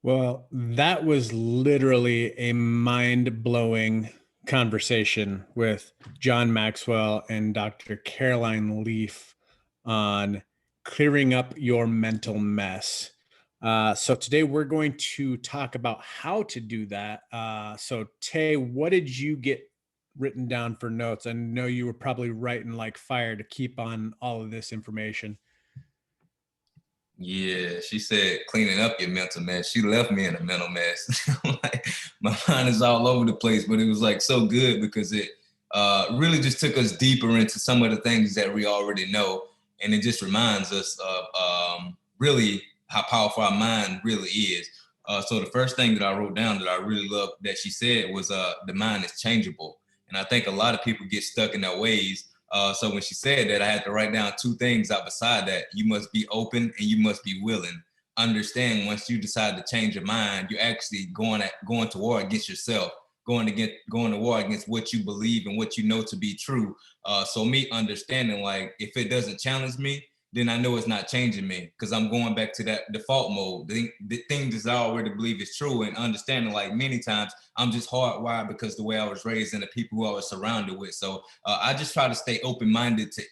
Well, that was literally a mind-blowing conversation with John Maxwell and Dr. Caroline Leaf on clearing up your mental mess. So today we're going to talk about how to do that. So Tay, what did you get written down for notes? I know you were probably writing like fire to keep on all of this information. Yeah, she said cleaning up your mental mess. She left me in a mental mess. Like, my mind is all over the place, but it was like so good because it really just took us deeper into some of the things that we already know, and it just reminds us of really how powerful our mind really is. So the first thing that I wrote down that I really loved that she said was the mind is changeable, and I think a lot of people get stuck in their ways. So when she said that, I had to write down two things out beside that. You must be open and you must be willing. Understand once you decide to change your mind, you're actually going to war against yourself, going to war against what you believe and what you know to be true. So me understanding, like, if it doesn't challenge me, then I know it's not changing me because I'm going back to that default mode. The things that I already believe is true, and understanding, like, many times I'm just hardwired because the way I was raised and the people who I was surrounded with. So I just try to stay open-minded to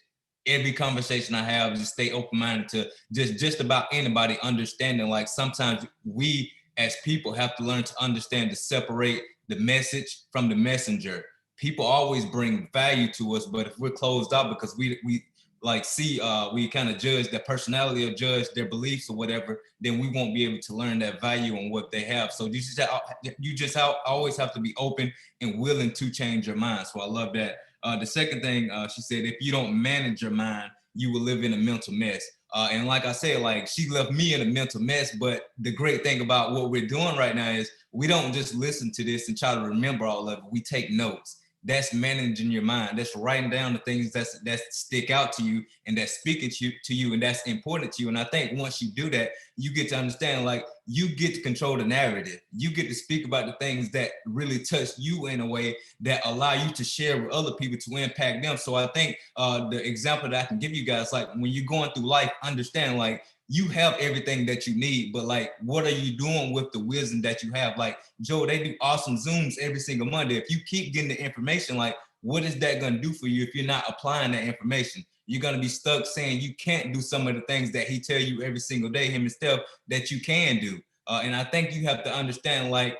every conversation I have. Just stay open-minded to just about anybody. Understanding, like, sometimes we as people have to learn to understand to separate the message from the messenger. People always bring value to us, but if we're closed up because we like see we kind of judge their personality or judge their beliefs or whatever, then we won't be able to learn that value on what they have. So you just always have to be open and willing to change your mind. So I love that. The second thing she said, if you don't manage your mind, you will live in a mental mess. And like I said, like, she left me in a mental mess. But the great thing about what we're doing right now is we don't just listen to this and try to remember all of it. We take notes. That's managing your mind. That's writing down the things that stick out to you and that's speaking to you and that's important to you. And I think once you do that, you get to understand, like, you get to control the narrative. You get to speak about the things that really touch you in a way that allow you to share with other people to impact them. So I think the example that I can give you guys, like, when you're going through life, understand, like, you have everything that you need, but, like, what are you doing with the wisdom that you have? Like, Joe, they do awesome Zooms every single Monday. If you keep getting the information, like, what is that going to do for you if you're not applying that information? You're going to be stuck saying you can't do some of the things that he tell you every single day, him and Steph, that you can do. And I think you have to understand, like,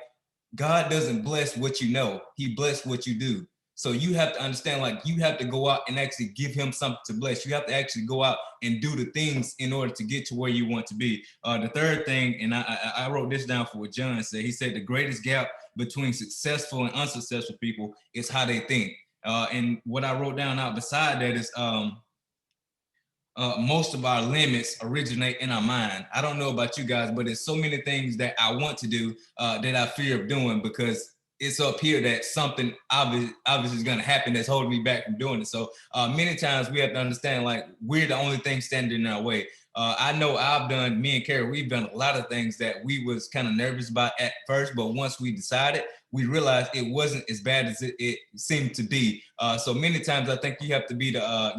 God doesn't bless what you know. He bless what you do. So you have to understand, like, you have to go out and actually give him something to bless. You have to actually go out and do the things in order to get to where you want to be. The third thing, and I wrote this down for what John said. He said the greatest gap between successful and unsuccessful people is how they think. And what I wrote down out beside that is most of our limits originate in our mind. I don't know about you guys, but there's so many things that I want to do that I fear of doing because it's up here that something obvious is going to happen that's holding me back from doing it. So many times we have to understand, like, we're the only thing standing in our way. I know me and Carrie, we've done a lot of things that we was kind of nervous about at first, but once we decided, we realized it wasn't as bad as it seemed to be. So many times I think you have to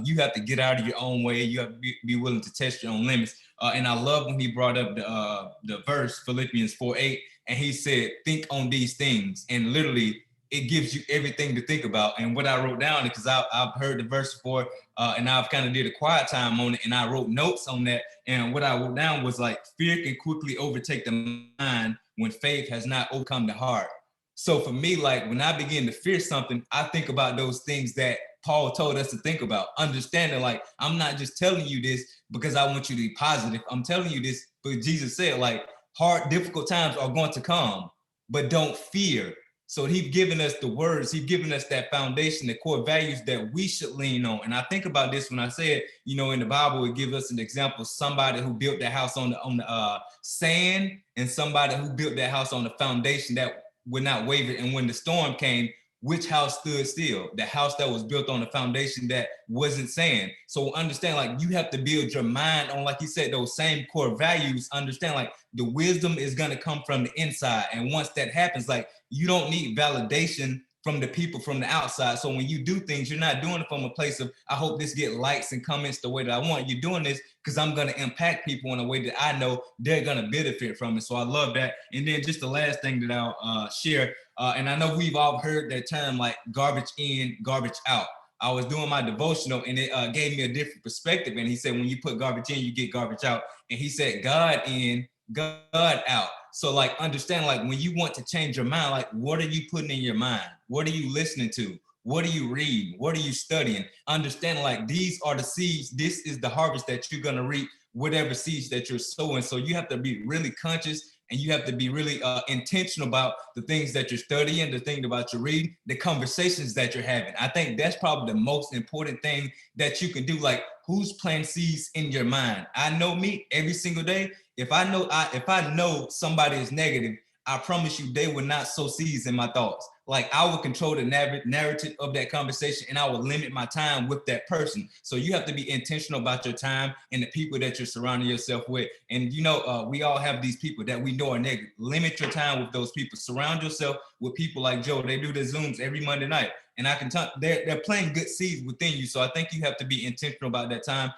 you have to get out of your own way. You have to be willing to test your own limits. And I love when he brought up the verse, Philippians 4:8, and he said, think on these things. And literally, it gives you everything to think about. And what I wrote down, because I've heard the verse before, and I've kind of did a quiet time on it, and I wrote notes on that. And what I wrote down was, like, fear can quickly overtake the mind when faith has not overcome the heart. So for me, like, when I begin to fear something, I think about those things that Paul told us to think about, understanding, like, I'm not just telling you this because I want you to be positive. I'm telling you this because Jesus said, like, hard, difficult times are going to come, but don't fear. So he's given us the words, he's given us that foundation, the core values that we should lean on. And I think about this when I said, in the Bible, it gives us an example, somebody who built their house on the sand and somebody who built their house on the foundation that would not waver. And when the storm came, which house stood still? The house that was built on a foundation that wasn't sand. So understand, like, you have to build your mind on, like you said, those same core values. Understand, like, the wisdom is going to come from the inside. And once that happens, like, you don't need validation from the people from the outside. So when you do things, you're not doing it from a place of, I hope this get likes and comments the way that I want. You're doing this because I'm going to impact people in a way that I know they're going to benefit from it. So I love that. And then just the last thing that I'll share, and I know we've all heard that term like garbage in, garbage out. I was doing my devotional and it gave me a different perspective. And he said, when you put garbage in, you get garbage out. And he said, God in, God out. So like understand, like when you want to change your mind, like what are you putting in your mind? What are you listening to? What are you reading? What are you studying? Understand, like these are the seeds. This is the harvest that you're going to reap, whatever seeds that you're sowing. So you have to be really conscious and you have to be really intentional about the things that you're studying, the thing about your reading, the conversations that you're having. I think that's probably the most important thing that you can do. Like who's planting seeds in your mind? I know me every single day. If I know somebody is negative, I promise you they will not sow seeds in my thoughts. Like I will control the narrative of that conversation and I will limit my time with that person. So you have to be intentional about your time and the people that you're surrounding yourself with. And you know, we all have these people that we know are negative. Limit your time with those people. Surround yourself with people like Joe. They do the Zooms every Monday night. And I can tell they're planting good seeds within you. So I think you have to be intentional about that time.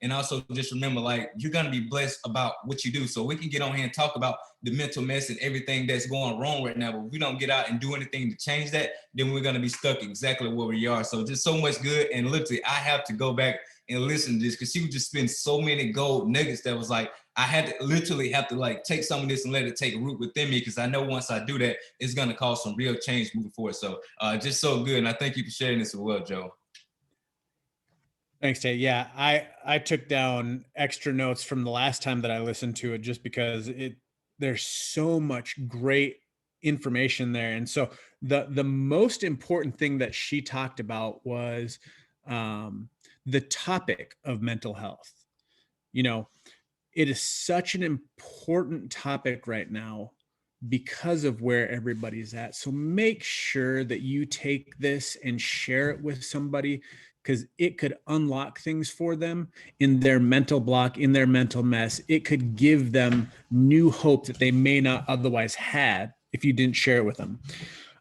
And also just remember, like, you're going to be blessed about what you do. So we can get on here and talk about the mental mess and everything that's going wrong right now. But if we don't get out and do anything to change that, then we're going to be stuck exactly where we are. So just so much good. And literally, I have to go back and listen to this because she would just spend so many gold nuggets that was like, I had to literally have to like take some of this and let it take root within me because I know once I do that, it's going to cause some real change moving forward. So just so good. And I thank you for sharing this as well, Joe. Thanks, Tate. Yeah, I took down extra notes from the last time that I listened to it just because there's so much great information there. And so the most important thing that she talked about was the topic of mental health. You know, it is such an important topic right now because of where everybody's at. So make sure that you take this and share it with somebody because it could unlock things for them in their mental block, in their mental mess. It could give them new hope that they may not otherwise had if you didn't share it with them.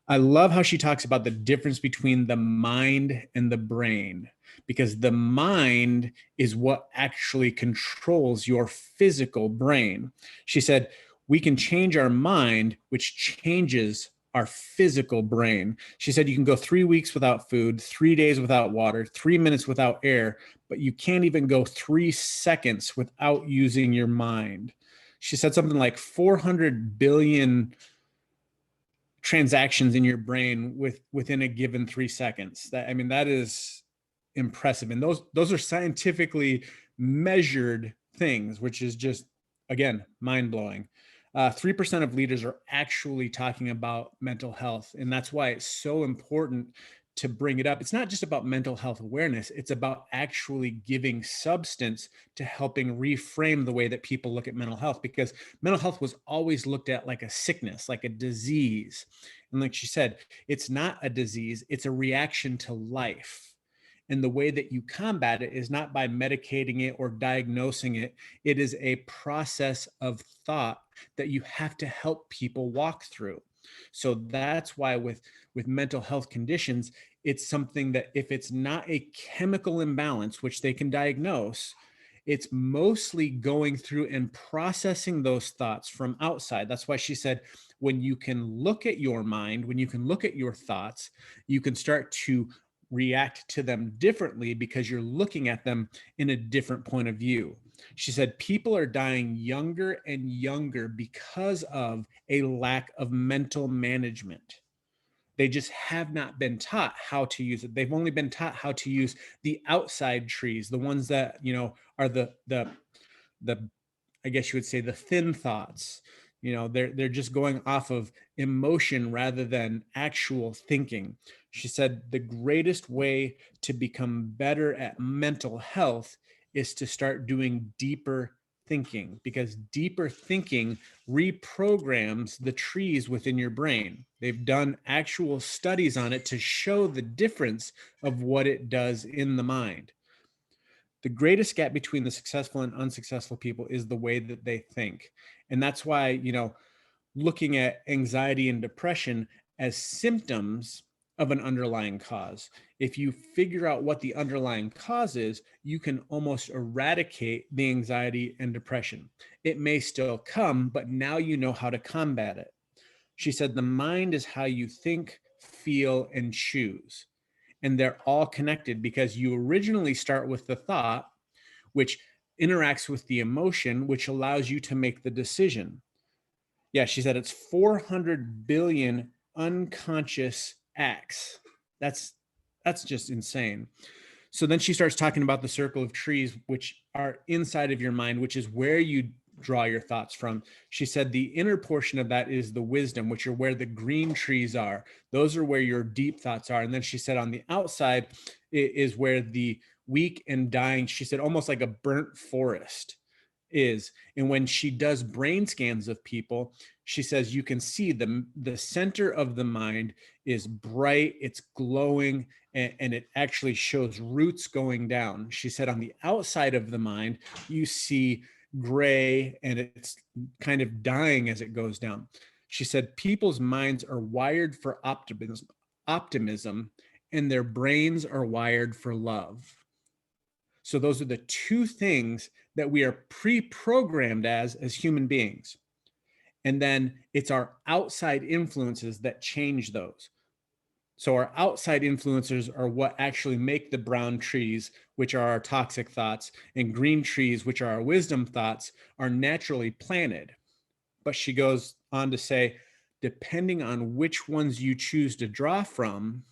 I love how she talks about the difference between the mind and the brain, because the mind is what actually controls your physical brain. She said, we can change our mind, which changes our physical brain. She said, you can go 3 weeks without food, 3 days without water, 3 minutes without air, but you can't even go 3 seconds without using your mind. She said something like 400 billion transactions in your brain within a given 3 seconds. That is impressive. And those are scientifically measured things, which is just, again, mind-blowing. 3% of leaders are actually talking about mental health. And that's why it's so important to bring it up. It's not just about mental health awareness. It's about actually giving substance to helping reframe the way that people look at mental health, because mental health was always looked at like a sickness, like a disease. And like she said, it's not a disease, it's a reaction to life. And the way that you combat it is not by medicating it or diagnosing it. It is a process of thought that you have to help people walk through. So that's why with mental health conditions, it's something that if it's not a chemical imbalance, which they can diagnose, it's mostly going through and processing those thoughts from outside. That's why she said, when you can look at your mind, when you can look at your thoughts, you can start to react to them differently because you're looking at them in a different point of view. She said people are dying younger and younger because of a lack of mental management. They just have not been taught how to use it. They've only been taught how to use the outside trees, the ones that, are the I guess you would say the thin thoughts. They're just going off of emotion rather than actual thinking. She said the greatest way to become better at mental health is to start doing deeper thinking, because deeper thinking reprograms the trees within your brain. They've done actual studies on it to show the difference of what it does in the mind. The greatest gap between the successful and unsuccessful people is the way that they think. And that's why, looking at anxiety and depression as symptoms of an underlying cause. If you figure out what the underlying cause is, you can almost eradicate the anxiety and depression. It may still come, but now you know how to combat it. She said, the mind is how you think, feel, and choose. And they're all connected because you originally start with the thought, which interacts with the emotion, which allows you to make the decision. Yeah, she said it's 400 billion unconscious acts. That's just insane. So then she starts talking about the circle of trees, which are inside of your mind, which is where you draw your thoughts from. She said the inner portion of that is the wisdom, which are where the green trees are. Those are where your deep thoughts are. And then she said on the outside is where the weak and dying, she said almost like a burnt forest is. And when she does brain scans of people, she says you can see the center of the mind is bright, it's glowing, and it actually shows roots going down. She said on the outside of the mind, you see gray and it's kind of dying as it goes down. She said people's minds are wired for optimism, and their brains are wired for love. So those are the two things that we are pre-programmed as human beings. And then it's our outside influences that change those. So our outside influencers are what actually make the brown trees, which are our toxic thoughts, and green trees, which are our wisdom thoughts, are naturally planted. But she goes on to say, depending on which ones you choose to draw from,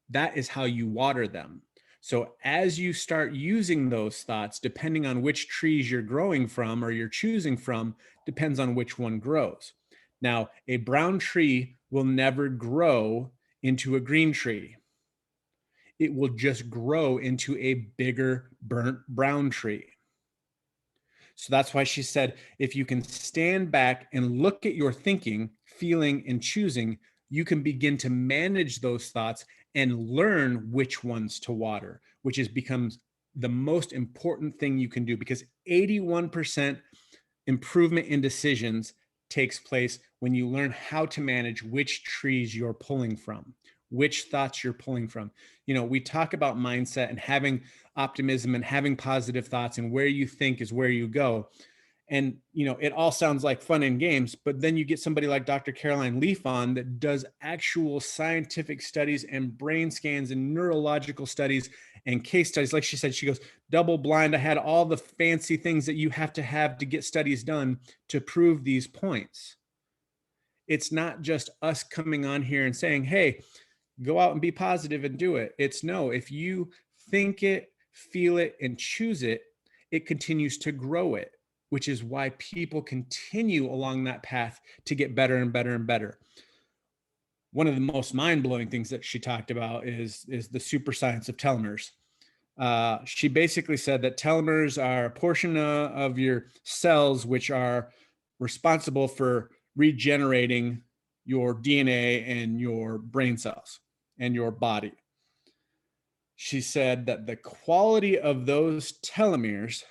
that is how you water them. So as you start using those thoughts, depending on which trees you're growing from or you're choosing from, depends on which one grows. Now, a brown tree will never grow into a green tree. It will just grow into a bigger burnt brown tree. So that's why she said, if you can stand back and look at your thinking, feeling, and choosing, you can begin to manage those thoughts and learn which ones to water, which becomes the most important thing you can do, because 81% improvement in decisions takes place when you learn how to manage which trees you're pulling from, which thoughts you're pulling from. We talk about mindset and having optimism and having positive thoughts, and where you think is where you go. And, it all sounds like fun and games, but then you get somebody like Dr. Caroline Leaf on that does actual scientific studies and brain scans and neurological studies and case studies. Like she said, she goes double blind. I had all the fancy things that you have to get studies done to prove these points. It's not just us coming on here and saying, hey, go out and be positive and do it. It's no, if you think it, feel it, and choose it, it continues to grow it, which is why people continue along that path to get better and better and better. One of the most mind-blowing things that she talked about is the super science of telomeres. She basically said that telomeres are a portion of your cells which are responsible for regenerating your DNA and your brain cells and your body. She said that the quality of those telomeres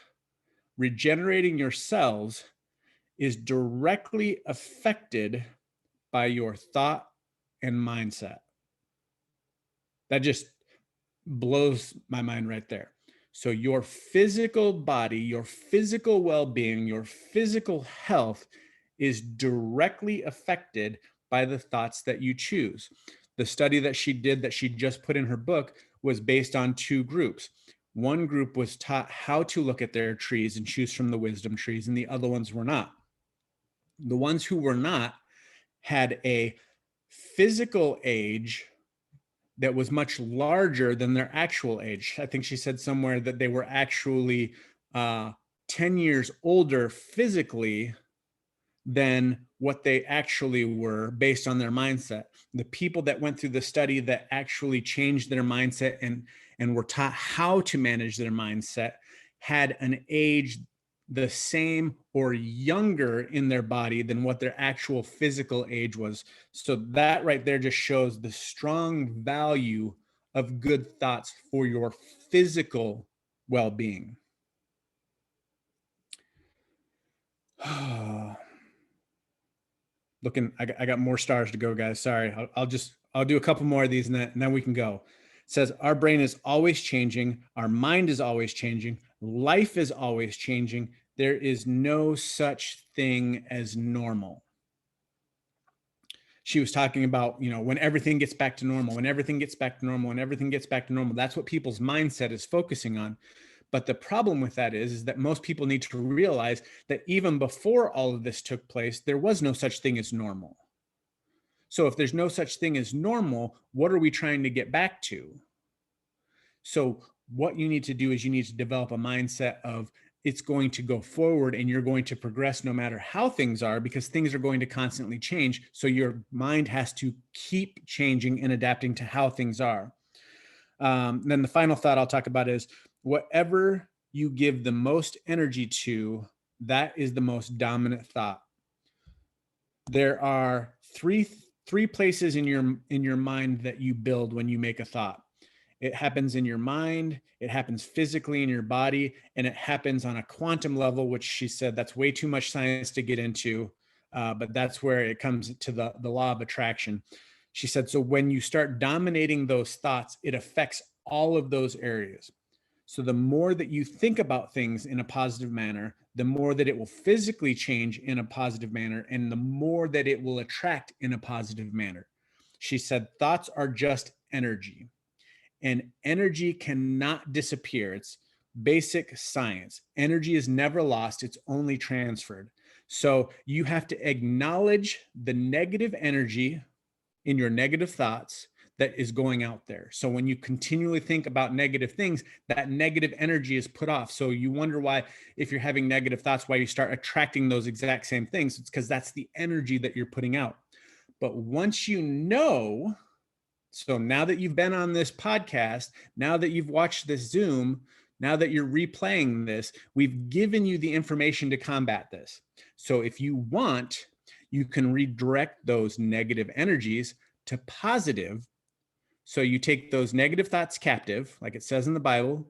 regenerating your cells is directly affected by your thought and mindset. That just blows my mind right there. So your physical body, your physical well-being, your physical health is directly affected by the thoughts that you choose. The study that she did, that she just put in her book, was based on two groups. One group was taught how to look at their trees and choose from the wisdom trees, and the other ones were not. The ones who were not had a physical age that was much larger than their actual age. I think she said somewhere that they were actually 10 years older physically than what they actually were based on their mindset. The people that went through the study that actually changed their mindset and were taught how to manage their mindset had an age the same or younger in their body than what their actual physical age was. So that right there just shows the strong value of good thoughts for your physical well-being. I got more stars to go, guys. Sorry. I'll do a couple more of these and then we can go. It says our brain is always changing. Our mind is always changing. Life is always changing. There is no such thing as normal. She was talking about, when everything gets back to normal, when everything gets back to normal, when everything gets back to normal, that's what people's mindset is focusing on. But the problem with that is that most people need to realize that even before all of this took place, there was no such thing as normal. So if there's no such thing as normal, what are we trying to get back to? So what you need to do is you need to develop a mindset of it's going to go forward and you're going to progress no matter how things are, because things are going to constantly change. So your mind has to keep changing and adapting to how things are. Then the final thought I'll talk about is whatever you give the most energy to, that is the most dominant thought. There are three places in your mind that you build when you make a thought. It happens in your mind, it happens physically in your body, and it happens on a quantum level, which she said that's way too much science to get into, but that's where it comes to the law of attraction. She said, so when you start dominating those thoughts, it affects all of those areas. So the more that you think about things in a positive manner, the more that it will physically change in a positive manner, and the more that it will attract in a positive manner. She said, thoughts are just energy. And energy cannot disappear. It's basic science. Energy is never lost, it's only transferred. So you have to acknowledge the negative energy in your negative thoughts that is going out there. So when you continually think about negative things, that negative energy is put off. So you wonder why, if you're having negative thoughts, why you start attracting those exact same things. It's because that's the energy that you're putting out. But once you know, so now that you've been on this podcast, now that you've watched this Zoom, now that you're replaying this, we've given you the information to combat this. So if you want, you can redirect those negative energies to positive. So you take those negative thoughts captive, like it says in the Bible.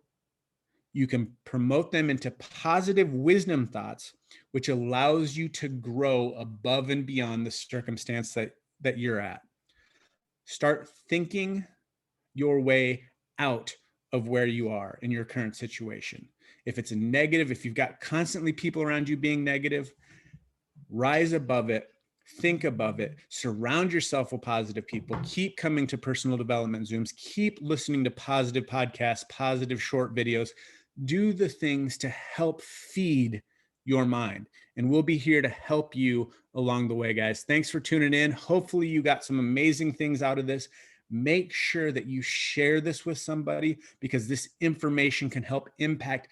You can promote them into positive wisdom thoughts, which allows you to grow above and beyond the circumstance that you're at. Start thinking your way out of where you are in your current situation. If it's a negative, if you've got constantly people around you being negative, rise above it, think above it, surround yourself with positive people, keep coming to personal development Zooms, keep listening to positive podcasts, positive short videos, do the things to help feed your mind. And we'll be here to help you along the way, guys. Thanks for tuning in. Hopefully you got some amazing things out of this. Make sure that you share this with somebody, because this information can help impact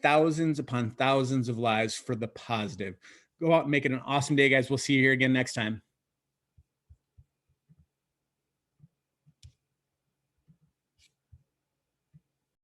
thousands upon thousands of lives for the positive. Go out and make it an awesome day, guys. We'll see you here again next time.